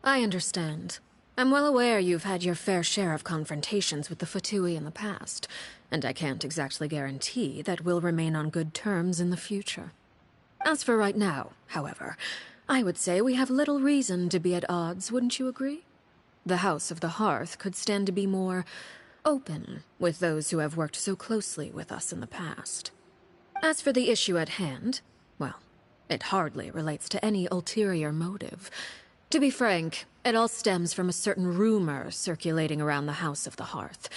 I understand. I'm well aware you've had your fair share of confrontations with the Fatui in the past, and I can't exactly guarantee that we'll remain on good terms in the future. As for right now, however, I would say we have little reason to be at odds, wouldn't you agree? The House of the Hearth could stand to be more open with those who have worked so closely with us in the past. As for the issue at hand, well, it hardly relates to any ulterior motive. To be frank, it all stems from a certain rumor circulating around the House of the Hearth.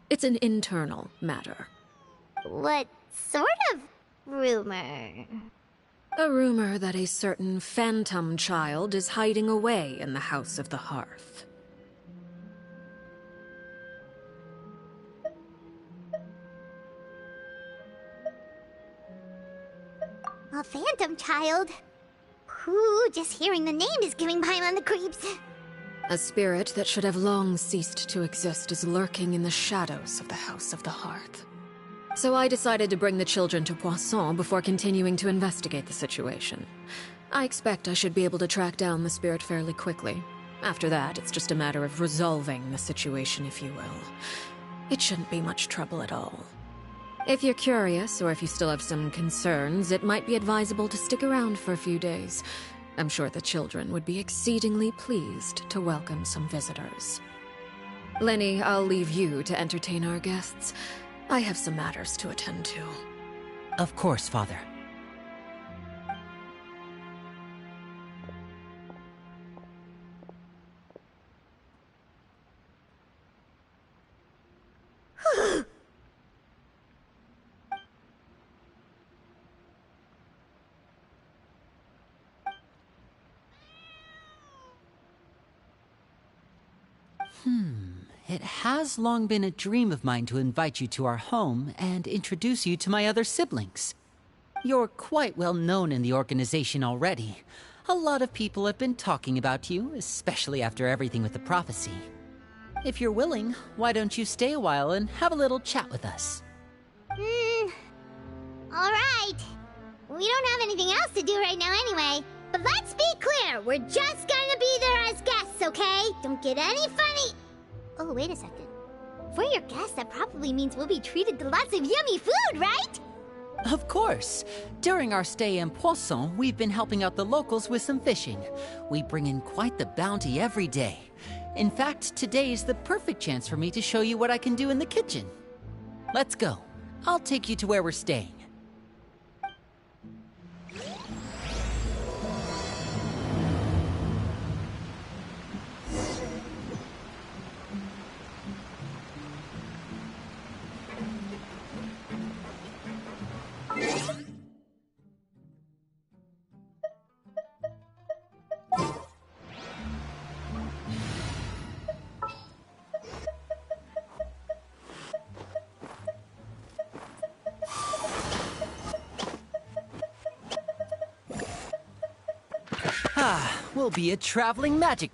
It's an internal matter. What sort of rumor? A rumor that a certain phantom child is hiding away in the House of the Hearth. A phantom child? Ooh, just hearing the name is giving Paimon the creeps. A spirit that should have long ceased to exist is lurking in the shadows of the House of the Hearth. So I decided to bring the children to Poisson before continuing to investigate the situation. I expect I should be able to track down the spirit fairly quickly. After that, it's just a matter of resolving the situation, if you will. It shouldn't be much trouble at all. If you're curious, or if you still have some concerns, it might be advisable to stick around for a few days. I'm sure the children would be exceedingly pleased to welcome some visitors. Lenny, I'll leave you to entertain our guests. I have some matters to attend to. Of course, Father. It has long been a dream of mine to invite you to our home and introduce you to my other siblings. You're quite well known in the organization already. A lot of people have been talking about you, especially after everything with the prophecy. If you're willing, why don't you stay a while and have a little chat with us? Alright. We don't have anything else to do right now anyway. But let's be clear, we're just gonna be there as guests, okay? Don't get any funny... Oh, wait a second. For your guests, that probably means we'll be treated to lots of yummy food, right? Of course. During our stay in Poisson, we've been helping out the locals with some fishing. We bring in quite the bounty every day. In fact, today's the perfect chance for me to show you what I can do in the kitchen. Let's go. I'll take you to where we're staying. We'll be a traveling magic.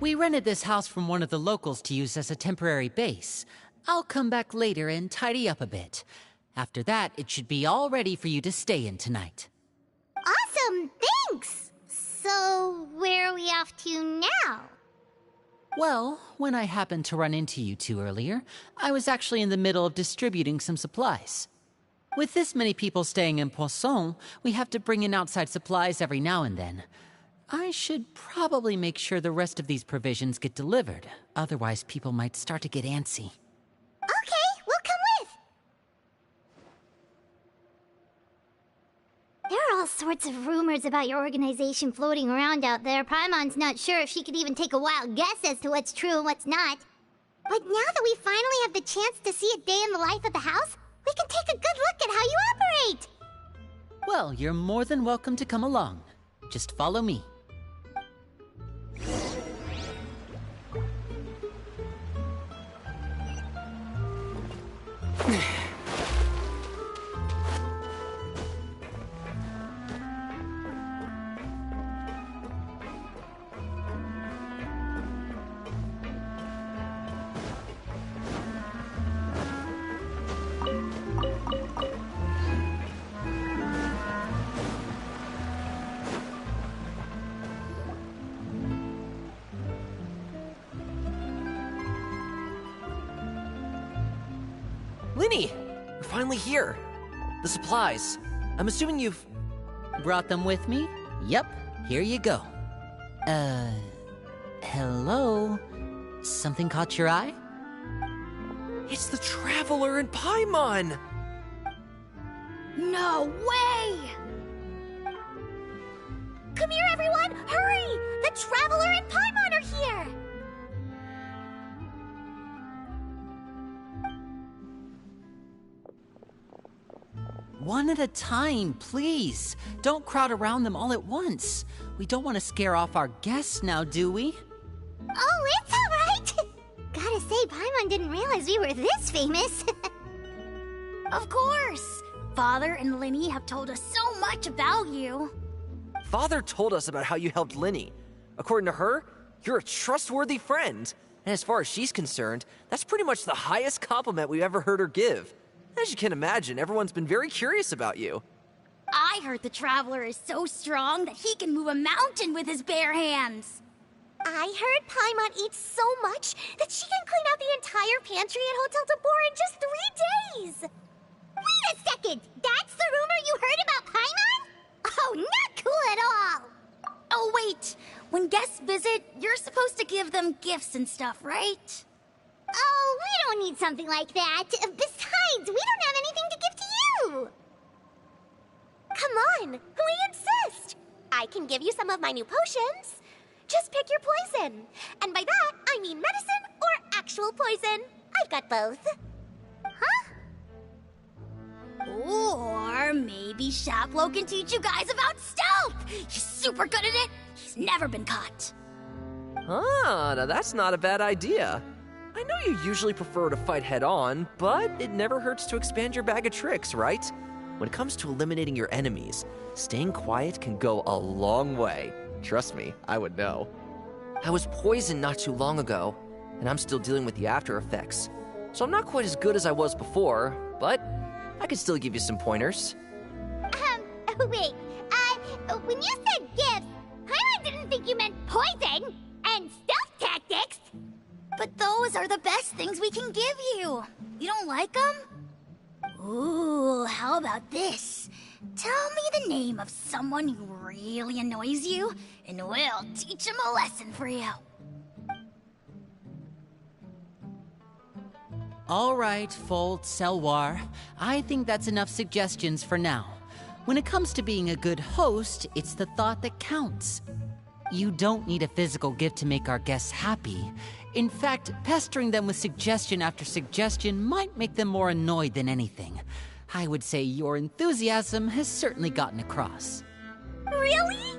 We rented this house from one of the locals to use as a temporary base. I'll come back later and tidy up a bit. After that, it should be all ready for you to stay in tonight. Awesome, thanks! So, where are we off to now? Well, when I happened to run into you two earlier, I was actually in the middle of distributing some supplies. With this many people staying in Poisson, we have to bring in outside supplies every now and then. I should probably make sure the rest of these provisions get delivered, otherwise people might start to get antsy. Okay, we'll come with! There are all sorts of rumors about your organization floating around out there. Paimon's not sure if she could even take a wild guess as to what's true and what's not. But now that we finally have the chance to see a day in the life of the house, we can take a good look at how you operate! Well, you're more than welcome to come along. Just follow me. Linny! You're finally here. The supplies. I'm assuming you've... Brought them with me? Yep, here you go. Hello? Something caught your eye? It's the Traveler in Paimon! No way! Come here, everyone! Hurry! The Traveler and Paimon are here! One at a time, please. Don't crowd around them all at once. We don't want to scare off our guests now, do we? Oh, it's alright! Gotta say, Paimon didn't realize we were this famous. Of course! Father and Linny have told us so much about you. Father told us about how you helped Linny. According to her, you're a trustworthy friend. And as far as she's concerned, that's pretty much the highest compliment we've ever heard her give. As you can imagine, everyone's been very curious about you. I heard the Traveler is so strong that he can move a mountain with his bare hands. I heard Paimon eats so much that she can clean out the entire pantry at Hotel Tabor in just 3 days! Wait a second! That's the rumor you heard about Paimon? Oh, not cool at all! Oh, wait. When guests visit, you're supposed to give them gifts and stuff, right? Oh, we don't need something like that. Besides, we don't have anything to give to you! Come on, we insist! I can give you some of my new potions. Just pick your poison. And by that, I mean medicine or actual poison. I've got both. Huh? Or maybe Shaplo can teach you guys about stealth! He's super good at it! He's never been caught. Ah, now that's not a bad idea. I know you usually prefer to fight head-on, but it never hurts to expand your bag of tricks, right? When it comes to eliminating your enemies, staying quiet can go a long way. Trust me, I would know. I was poisoned not too long ago, and I'm still dealing with the after effects. So I'm not quite as good as I was before, but I can still give you some pointers. Wait, when you said gifts, Paimon didn't think you meant poison and stealth tactics. But those are the best things we can give you. You don't like them? Ooh, how about this? Tell me the name of someone who really annoys you, and we'll teach him a lesson for you. All right, Folt, Selwar. I think that's enough suggestions for now. When it comes to being a good host, it's the thought that counts. You don't need a physical gift to make our guests happy. In fact, pestering them with suggestion after suggestion might make them more annoyed than anything. I would say your enthusiasm has certainly gotten across. Really?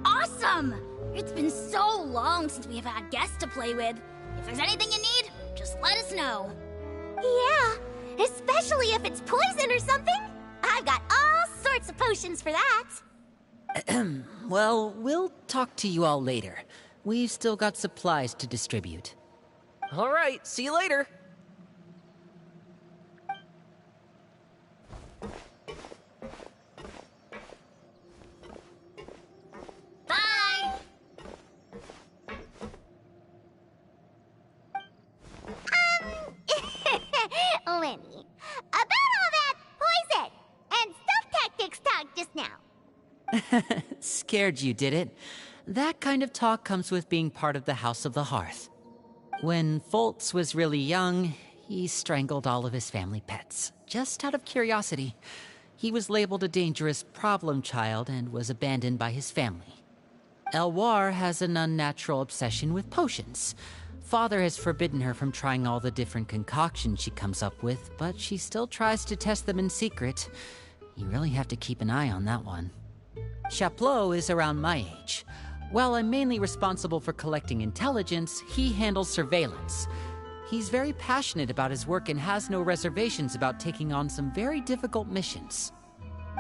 Awesome! It's been so long since we've had guests to play with. If there's anything you need, just let us know. Yeah, especially if it's poison or something. I've got all sorts of potions for that. Well, we'll talk to you all later. We've still got supplies to distribute. All right, see you later. Bye! Lenny, about all that poison and stealth tactics talk just now. Scared you, did it? That kind of talk comes with being part of the House of the Hearth. When Foltz was really young, he strangled all of his family pets, just out of curiosity. He was labeled a dangerous problem child and was abandoned by his family. Elwar has an unnatural obsession with potions. Father has forbidden her from trying all the different concoctions she comes up with, but she still tries to test them in secret. You really have to keep an eye on that one. Chaplot is around my age. While I'm mainly responsible for collecting intelligence, he handles surveillance. He's very passionate about his work and has no reservations about taking on some very difficult missions.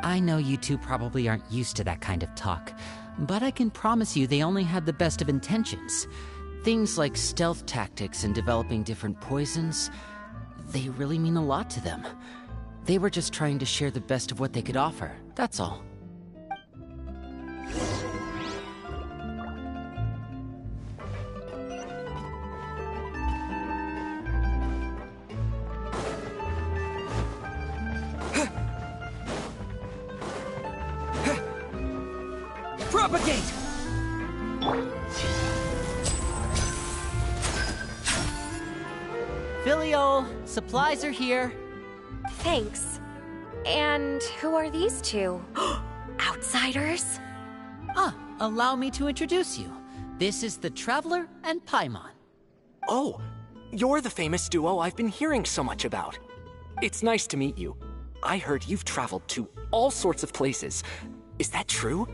I know you two probably aren't used to that kind of talk, but I can promise you they only had the best of intentions. Things like stealth tactics and developing different poisons, they really mean a lot to them. They were just trying to share the best of what they could offer, that's all. Propagate! Filial, supplies are here. Thanks. And who are these two? Outsiders? Allow me to introduce you. This is the Traveler and Paimon. Oh, you're the famous duo I've been hearing so much about. It's nice to meet you. I heard you've traveled to all sorts of places. Is that true?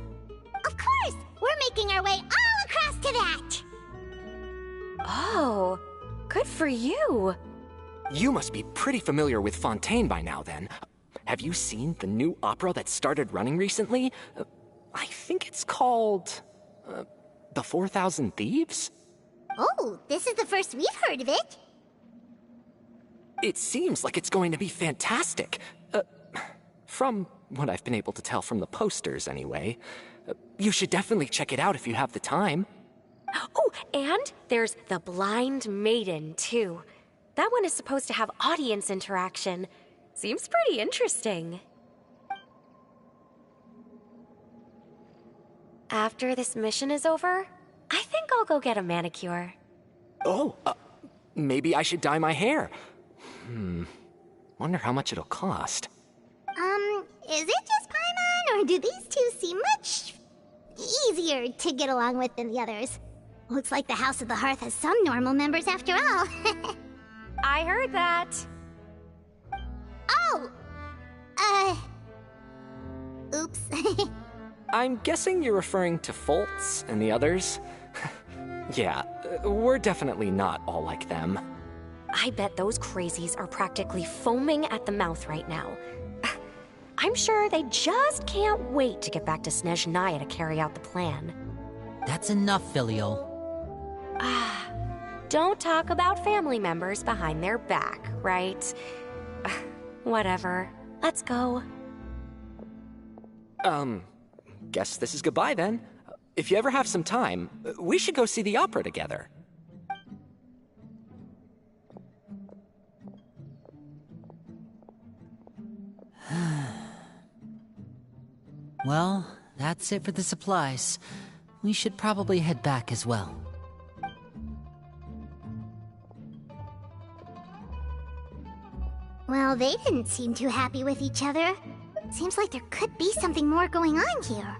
Of course! We're making our way all across to that! Oh, good for you. You must be pretty familiar with Fontaine by now, then. Have you seen the new opera that started running recently? I think it's called... The 4,000 Thieves? Oh, this is the first we've heard of it. It seems like it's going to be fantastic. From what I've been able to tell from the posters, anyway. You should definitely check it out if you have the time. Oh, and there's The Blind Maiden, too. That one is supposed to have audience interaction. Seems pretty interesting. After this mission is over, I think I'll go get a manicure. Oh, maybe I should dye my hair. Wonder how much it'll cost. Is it just Paimon, or do these two seem much easier to get along with than the others? Looks like the House of the Hearth has some normal members after all. I heard that. Oh! Oops. I'm guessing you're referring to Foltz and the others? Yeah, we're definitely not all like them. I bet those crazies are practically foaming at the mouth right now. I'm sure they just can't wait to get back to Snezhnaya to carry out the plan. That's enough, Filial. Don't talk about family members behind their back, right? Whatever. Let's go. Guess this is goodbye then. If you ever have some time, we should go see the opera together. Well, that's it for the supplies. We should probably head back as well. Well, they didn't seem too happy with each other. Seems like there could be something more going on here.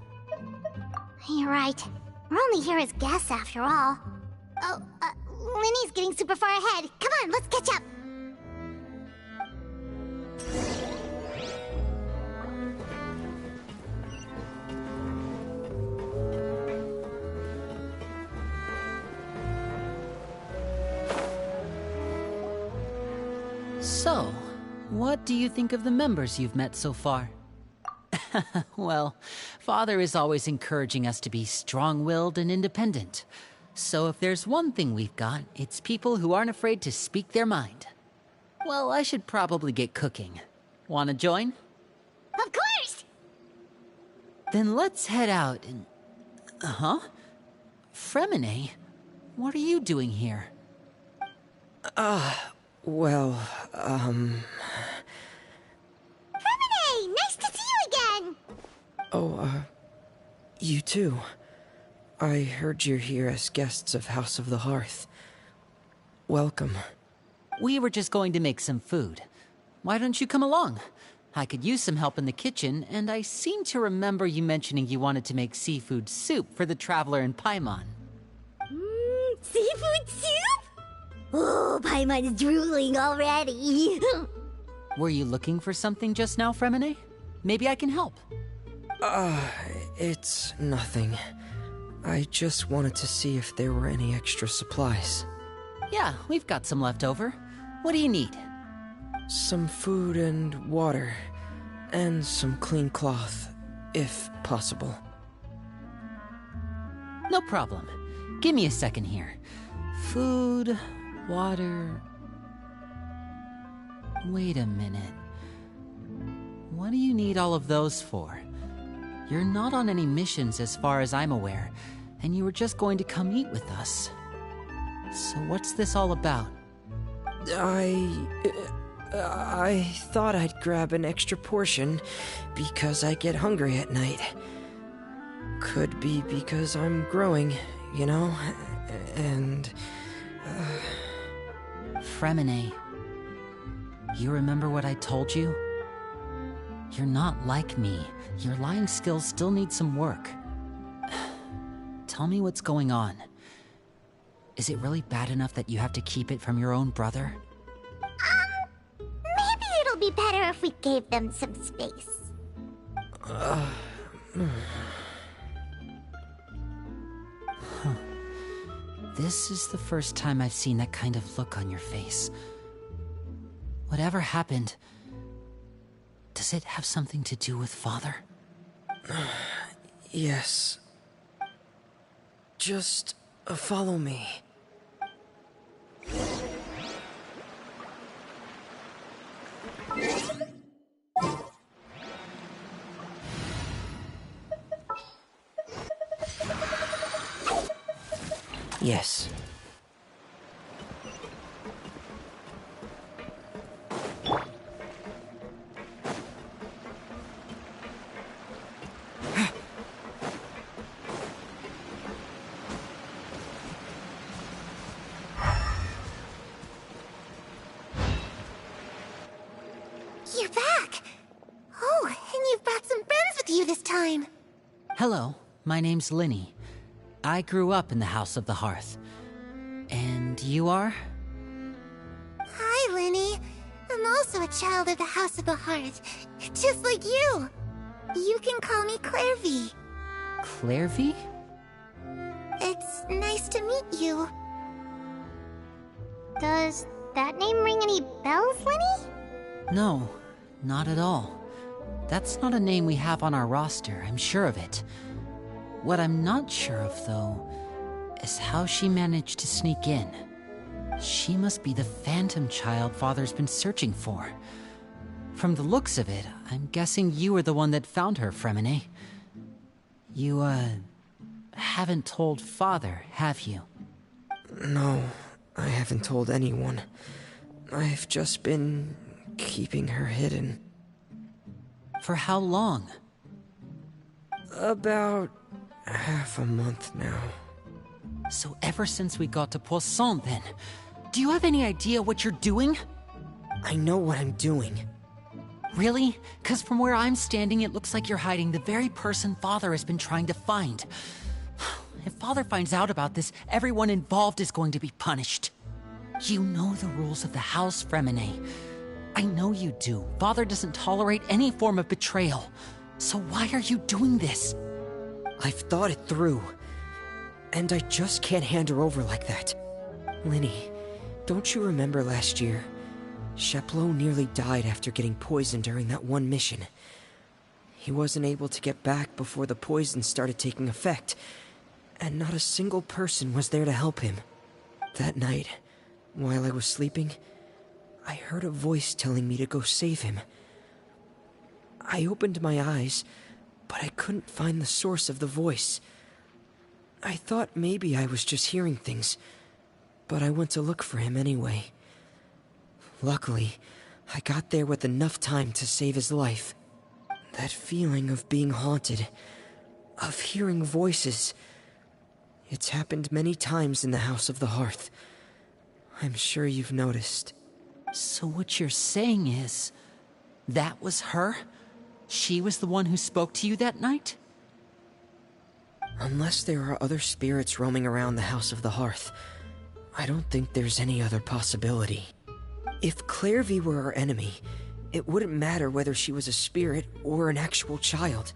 You're right. We're only here as guests after all. Oh, Linny's getting super far ahead. Come on, let's catch up. So, what do you think of the members you've met so far? Well, Father is always encouraging us to be strong-willed and independent. So if there's one thing we've got, it's people who aren't afraid to speak their mind. Well, I should probably get cooking. Wanna join? Of course! Then let's head out and... Fremine? What are you doing here? Well, Fremine! Nice to see you again! Oh, you too. I heard you're here as guests of House of the Hearth. Welcome. We were just going to make some food. Why don't you come along? I could use some help in the kitchen, and I seem to remember you mentioning you wanted to make seafood soup for the Traveler and Paimon. Seafood soup? Oh, Paimon's drooling already. Were you looking for something just now, Fremine? Maybe I can help. It's nothing. I just wanted to see if there were any extra supplies. Yeah, we've got some left over. What do you need? Some food and water. And some clean cloth, if possible. No problem. Give me a second here. Food, water... Wait a minute. What do you need all of those for? You're not on any missions as far as I'm aware, and you were just going to come eat with us. So what's this all about? I thought I'd grab an extra portion because I get hungry at night. Could be because I'm growing, you know? And... Fremine, you remember what I told you? You're not like me. Your lying skills still need some work. Tell me what's going on. Is it really bad enough that you have to keep it from your own brother? Maybe it'll be better if we gave them some space. This is the first time I've seen that kind of look on your face. Whatever happened, does it have something to do with Father? Yes. Just follow me. Yes. You're back! Oh, and you've brought some friends with you this time. Hello, my name's Linny. I grew up in the House of the Hearth. And you are? Hi, Linny. I'm also a child of the House of the Hearth, just like you. You can call me Clairvy. Clairvy? It's nice to meet you. Does that name ring any bells, Linny? No, not at all. That's not a name we have on our roster, I'm sure of it. What I'm not sure of, though, is how she managed to sneak in. She must be the phantom child Father's been searching for. From the looks of it, I'm guessing you were the one that found her, Fremine. You, haven't told Father, have you? No, I haven't told anyone. I've just been keeping her hidden. For how long? About half a month now. So ever since we got to Poisson, then. Do you have any idea what you're doing? I know what I'm doing. Really? 'Cause from where I'm standing, it looks like you're hiding the very person Father has been trying to find. If Father finds out about this, everyone involved is going to be punished. You know the rules of the house, Fremine. I know you do. Father doesn't tolerate any form of betrayal. So why are you doing this? I've thought it through. And I just can't hand her over like that. Linny, don't you remember last year? Sheplo nearly died after getting poisoned during that one mission. He wasn't able to get back before the poison started taking effect, and not a single person was there to help him. That night, while I was sleeping, I heard a voice telling me to go save him. I opened my eyes, but I couldn't find the source of the voice. I thought maybe I was just hearing things, but I went to look for him anyway. Luckily, I got there with enough time to save his life. That feeling of being haunted, of hearing voices, it's happened many times in the House of the Hearth. I'm sure you've noticed. So what you're saying is, that was her? She was the one who spoke to you that night? Unless there are other spirits roaming around the House of the Hearth, I don't think there's any other possibility. If Clairvy were our enemy, it wouldn't matter whether she was a spirit or an actual child.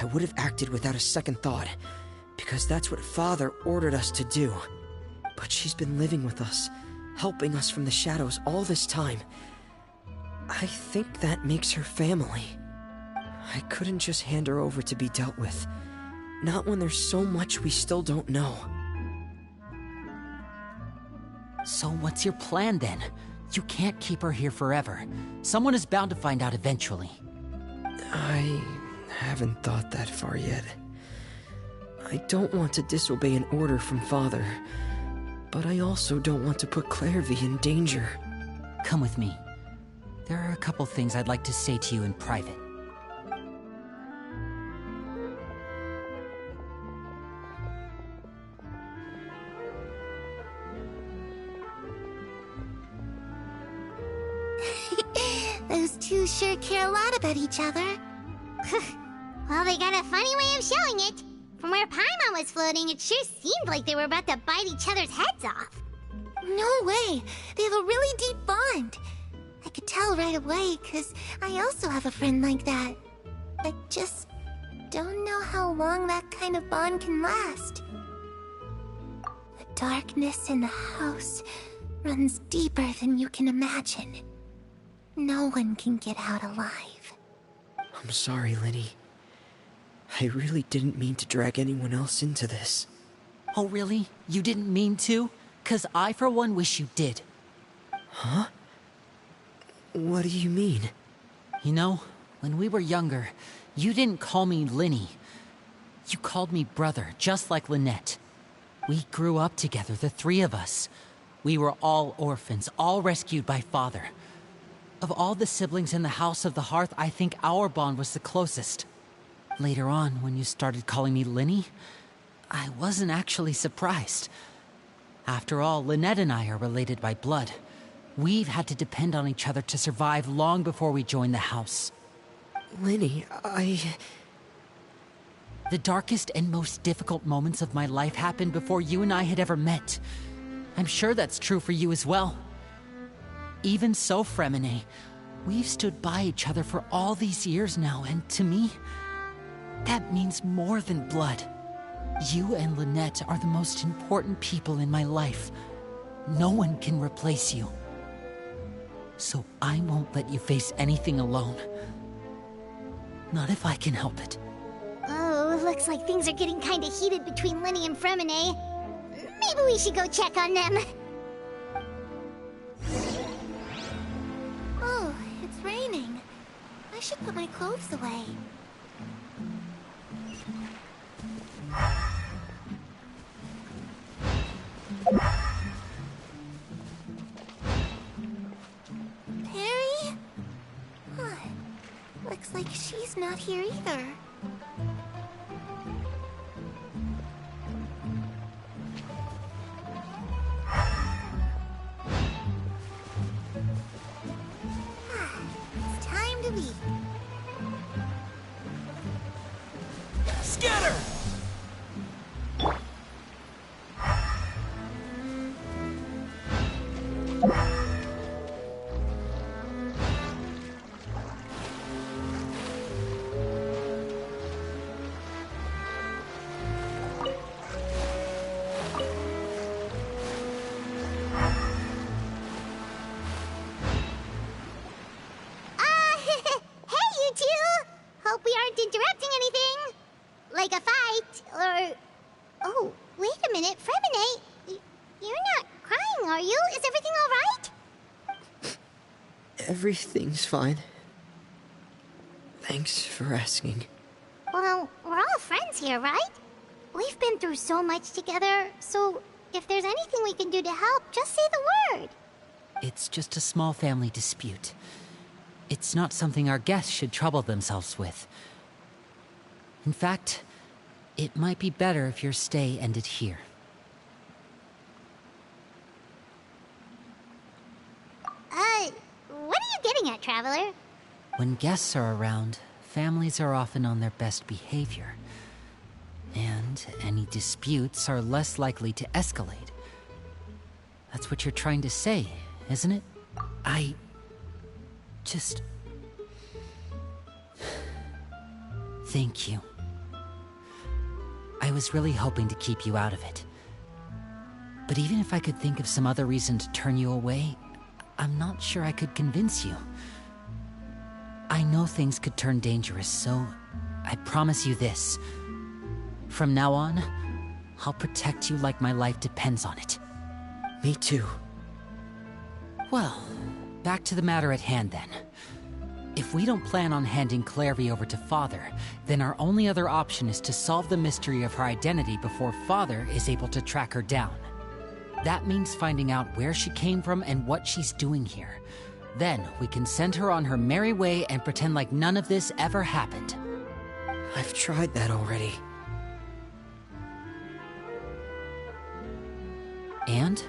I would have acted without a second thought, because that's what Father ordered us to do. But she's been living with us, helping us from the shadows all this time. I think that makes her family. I couldn't just hand her over to be dealt with. Not when there's so much we still don't know. So what's your plan then? You can't keep her here forever. Someone is bound to find out eventually. I haven't thought that far yet. I don't want to disobey an order from Father, but I also don't want to put Clairvy in danger. Come with me. There are a couple things I'd like to say to you in private. Those two sure care a lot about each other. Well, they got a funny way of showing it. From where Paimon was floating, it sure seemed like they were about to bite each other's heads off. No way! They have a really deep bond. I could tell right away, because I also have a friend like that. I just don't know how long that kind of bond can last. The darkness in the house runs deeper than you can imagine. No one can get out alive. I'm sorry, Linny. I really didn't mean to drag anyone else into this. Oh, really? You didn't mean to? 'Cause I, for one, wish you did. Huh? What do you mean? You know, when we were younger, you didn't call me Linny. You called me brother, just like Lynette. We grew up together, the three of us. We were all orphans, all rescued by father. Of all the siblings in the House of the Hearth, I think our bond was the closest. Later on, when you started calling me Linny, I wasn't actually surprised. After all, Lynette and I are related by blood. We've had to depend on each other to survive long before we joined the house. Linny, The darkest and most difficult moments of my life happened before you and I had ever met. I'm sure that's true for you as well. Even so, Fremine, we've stood by each other for all these years now, and to me, that means more than blood. You and Lynette are the most important people in my life. No one can replace you. So I won't let you face anything alone. Not if I can help it. Oh, looks like things are getting kinda heated between Linny and Fremine. Maybe we should go check on them. Oh, it's raining. I should put my clothes away. Perry? Huh. Looks like she's not here either. It's time to leave. Scatter! Hey, you two! Hope we aren't interrupting anything. Like a fight, or... Oh, wait a minute, Fremine. You're not crying, are you? Is everything alright? Everything's fine. Thanks for asking. Well, we're all friends here, right? We've been through so much together, so if there's anything we can do to help, just say the word. It's just a small family dispute. It's not something our guests should trouble themselves with. In fact, it might be better if your stay ended here. What are you getting at, Traveler? When guests are around, families are often on their best behavior. And any disputes are less likely to escalate. That's what you're trying to say, isn't it? I just... Thank you. I was really hoping to keep you out of it. But even if I could think of some other reason to turn you away, I'm not sure I could convince you. I know things could turn dangerous, so I promise you this. From now on, I'll protect you like my life depends on it. Me too. Well, back to the matter at hand then. If we don't plan on handing Clairvy over to Father, then our only other option is to solve the mystery of her identity before Father is able to track her down. That means finding out where she came from and what she's doing here. Then we can send her on her merry way and pretend like none of this ever happened. I've tried that already. And?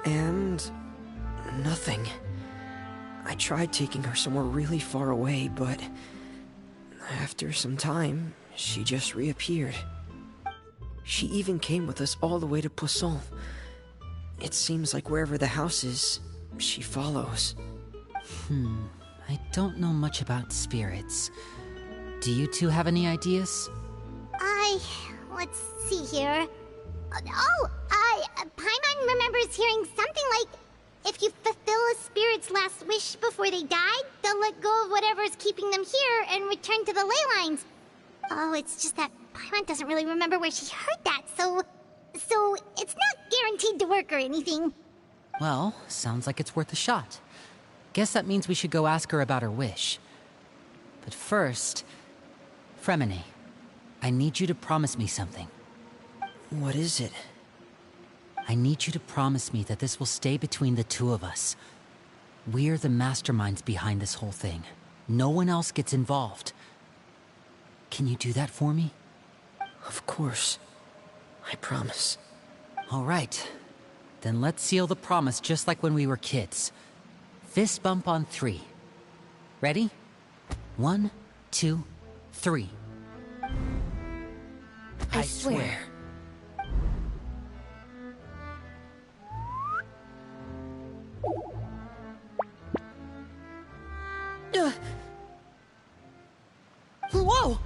And Nothing. I tried taking her somewhere really far away, but after some time, she just reappeared. She even came with us all the way to Poisson. It seems like wherever the house is, she follows. I don't know much about spirits. Do you two have any ideas? Let's see here. Paimon remembers hearing something like, if you fulfill a spirit's last wish before they died, they'll let go of whatever's keeping them here and return to the ley lines. Oh, it's just that Paimon doesn't really remember where she heard that, so it's not guaranteed to work or anything. Well, sounds like it's worth a shot. Guess that means we should go ask her about her wish. But first, Fremine, I need you to promise me something. What is it? I need you to promise me that this will stay between the two of us. We're the masterminds behind this whole thing. No one else gets involved. Can you do that for me? Of course. I promise. All right. Then let's seal the promise just like when we were kids. Fist bump on 3. Ready? 1, 2, 3. I swear. Whoa!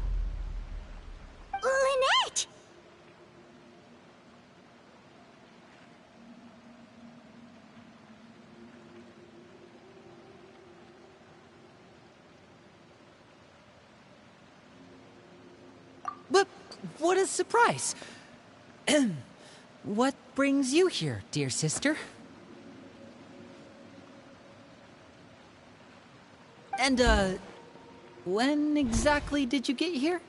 Lynette! But what a surprise! What brings you here, dear sister? And, when exactly did you get here?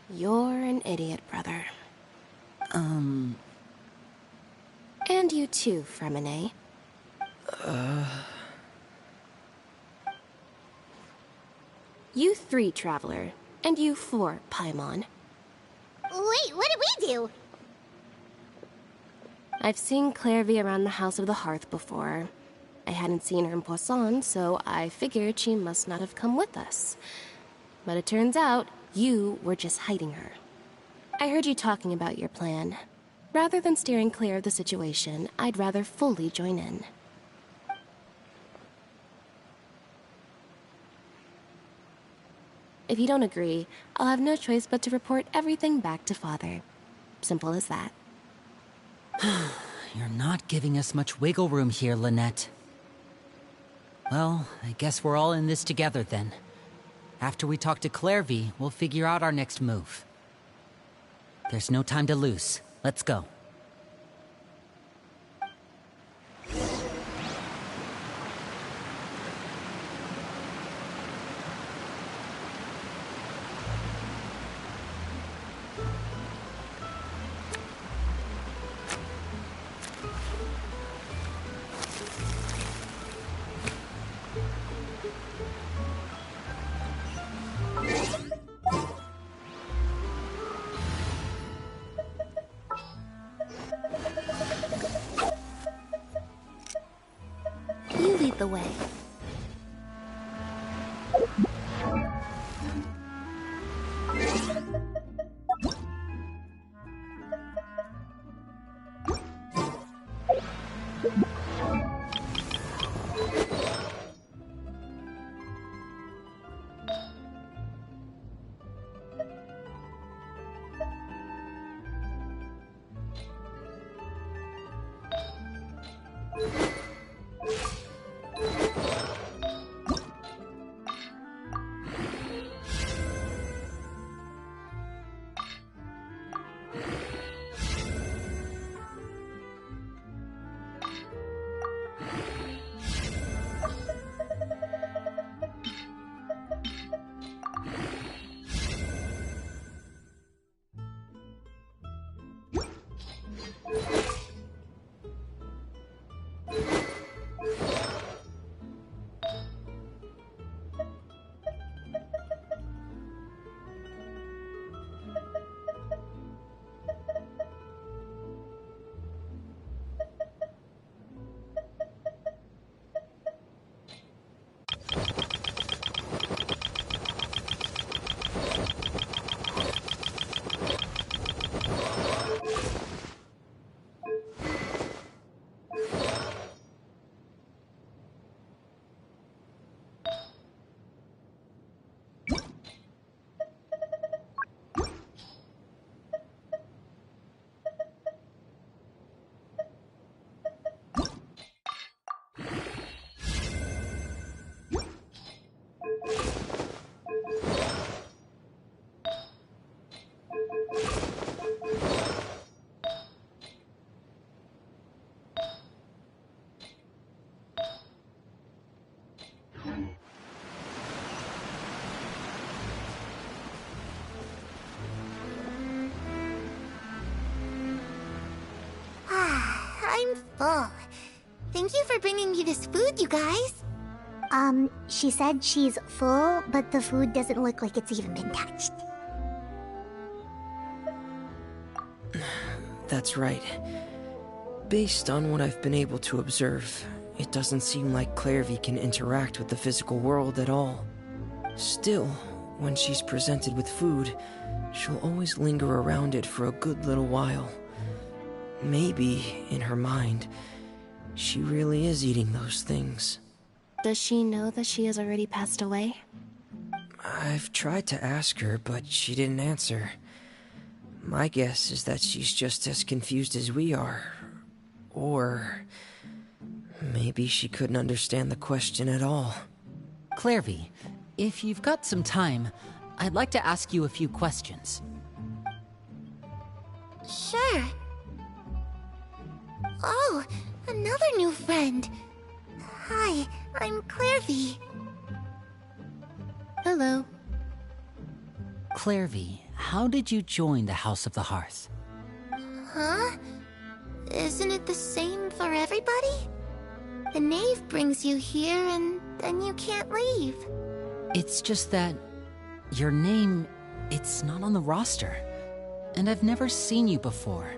You're an idiot, brother. And you too, Fremine. You 3, Traveler. And you 4, Paimon. Wait, what did we do? I've seen Clairvy around the House of the Hearth before. I hadn't seen her in Poisson, so I figured she must not have come with us. But it turns out, you were just hiding her. I heard you talking about your plan. Rather than steering clear of the situation, I'd rather fully join in. If you don't agree, I'll have no choice but to report everything back to Father. Simple as that. You're not giving us much wiggle room here, Lynette. Well, I guess we're all in this together then. After we talk to Clairvy, we'll figure out our next move. There's no time to lose. Let's go. You lead the way. full. Thank you for bringing me this food, you guys. She said she's full, but the food doesn't look like it's even been touched. That's right. Based on what I've been able to observe, it doesn't seem like Clairvy can interact with the physical world at all. Still, when she's presented with food, she'll always linger around it for a good little while. Maybe, in her mind, she really is eating those things. Does she know that she has already passed away? I've tried to ask her, but she didn't answer. My guess is that she's just as confused as we are. Or maybe she couldn't understand the question at all. Clairvy, if you've got some time, I'd like to ask you a few questions. Sure. Oh, another new friend. Hi, I'm Clairvy. Hello. Clairvy, how did you join the House of the Hearth? Huh? Isn't it the same for everybody? The Knave brings you here and then you can't leave. It's just that your name, it's not on the roster. And I've never seen you before.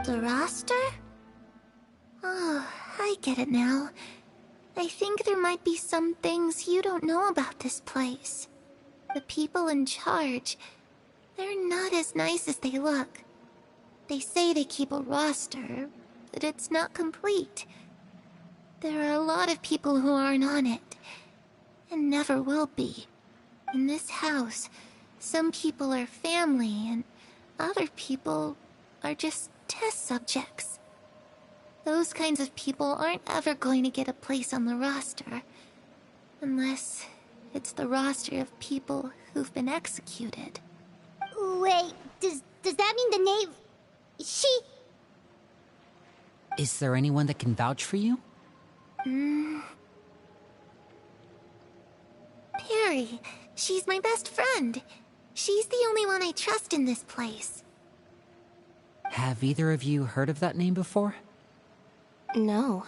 The roster? Oh, I get it now. I think there might be some things you don't know about this place. The people in charge, they're not as nice as they look. They say they keep a roster, but it's not complete. There are a lot of people who aren't on it, and never will be. In this house, some people are family, and other people are just test subjects. Those kinds of people aren't ever going to get a place on the roster, unless it's the roster of people who've been executed. Wait, does that mean the Knave... She... Is there anyone that can vouch for you? Perry. She's my best friend. She's the only one I trust in this place. Have either of you heard of that name before? No.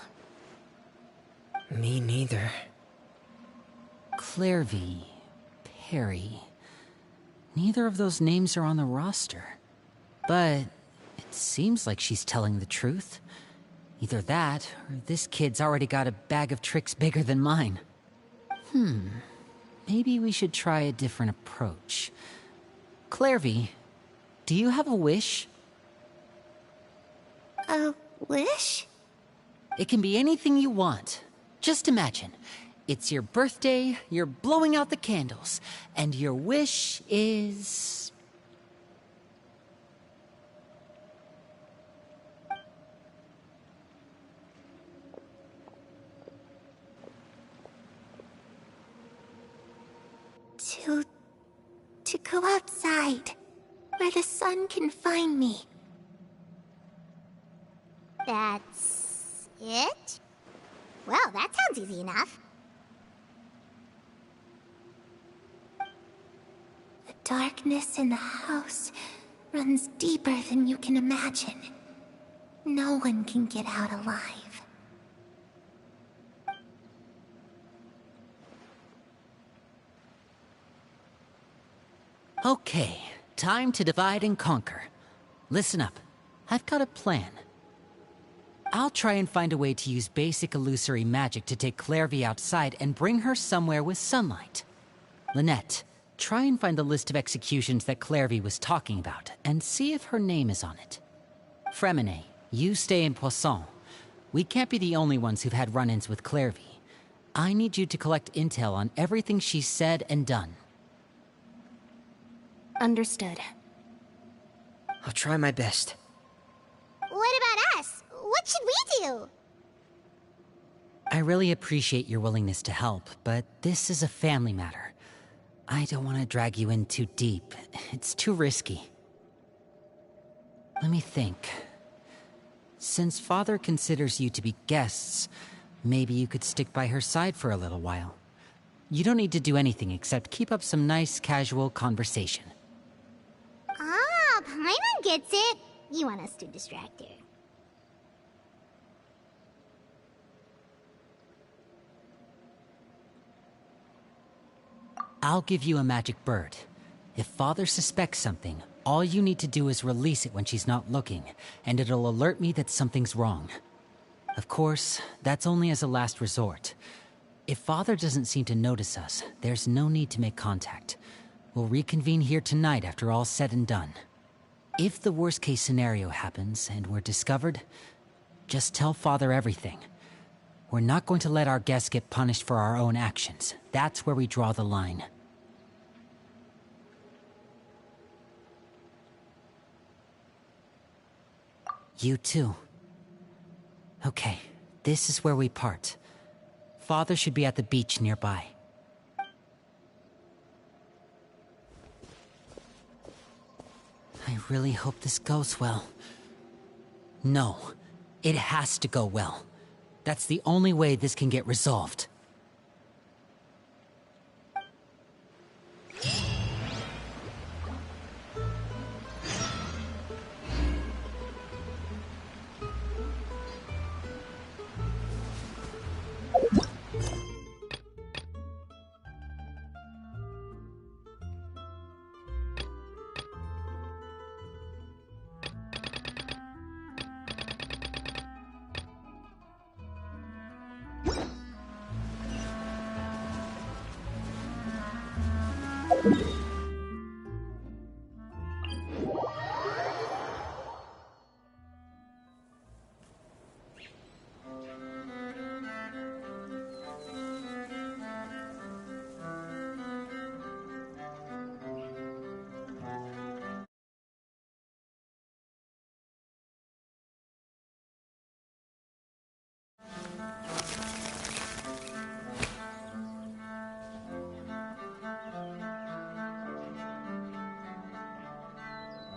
Me neither. Clairvy, Perry. Neither of those names are on the roster. But it seems like she's telling the truth. Either that, or this kid's already got a bag of tricks bigger than mine. Maybe we should try a different approach. Clairvy, do you have a wish? A wish? It can be anything you want. Just imagine. It's your birthday, you're blowing out the candles, and your wish is... To go outside, where the sun can find me. That's... it? Well, that sounds easy enough. The darkness in the house runs deeper than you can imagine. No one can get out alive. Okay, time to divide and conquer. Listen up. I've got a plan. I'll try and find a way to use basic illusory magic to take Clairvy outside and bring her somewhere with sunlight. Lynette, try and find the list of executions that Clairvy was talking about, and see if her name is on it. Fremine, you stay in Poisson. We can't be the only ones who've had run-ins with Clairvy. I need you to collect intel on everything she's said and done. Understood. I'll try my best. What about us? What should we do? I really appreciate your willingness to help, but this is a family matter. I don't want to drag you in too deep. It's too risky. Let me think. Since Father considers you to be guests, maybe you could stick by her side for a little while. You don't need to do anything except keep up some nice, casual conversation. Ah, Paimon gets it. You want us to distract her. I'll give you a magic bird. If Father suspects something, all you need to do is release it when she's not looking, and it'll alert me that something's wrong. Of course, that's only as a last resort. If Father doesn't seem to notice us, there's no need to make contact. We'll reconvene here tonight after all's said and done. If the worst-case scenario happens and we're discovered, just tell Father everything. We're not going to let our guests get punished for our own actions. That's where we draw the line. You too. Okay, this is where we part. Father should be at the beach nearby. I really hope this goes well. No, it has to go well. That's the only way this can get resolved.